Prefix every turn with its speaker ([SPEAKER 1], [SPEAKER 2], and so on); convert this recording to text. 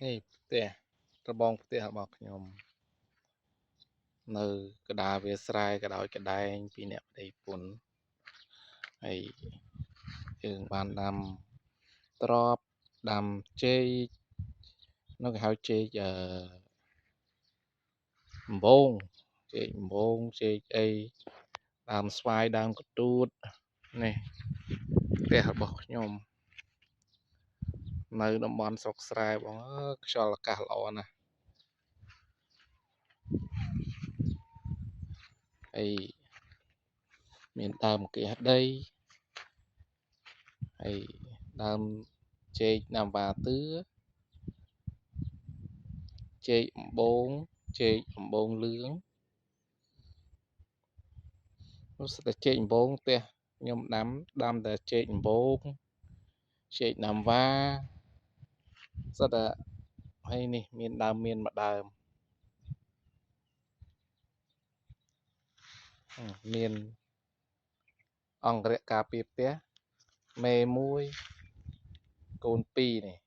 [SPEAKER 1] នេះផ្ទះរបងផ្ទះរបស់ខ្ញុំនៅកដាលវាលស្រែក៏ដោយកដែងពីអ្នកប្តីពុនហើយយើងបានដាំត្រប់ដាំចេកនោះគេហៅចេកដំបងចេកដំបងចេកអីដើមស្វាយដើមកន្ទួតនេះផ្ទះរបស់ខ្ញុំនៅតំបន់ស្រុកស្រែបងខ្យល់អាកាសល្អណាស់ហើយមានដើមម្គាស់ដីហើយដើមចេកណាំវ៉ាទឿចេកអំបងចេកអំបងលឿងនោះស្ទើរចេកអំបងផ្ទះខ្ញុំដាំតែចេកអំបងចេកណាំវ៉ាស្ទើរហើយនេះមានដើមមានមួយដើមមានអង្គរៈការពារផ្ទះមេ1កូន2នេះ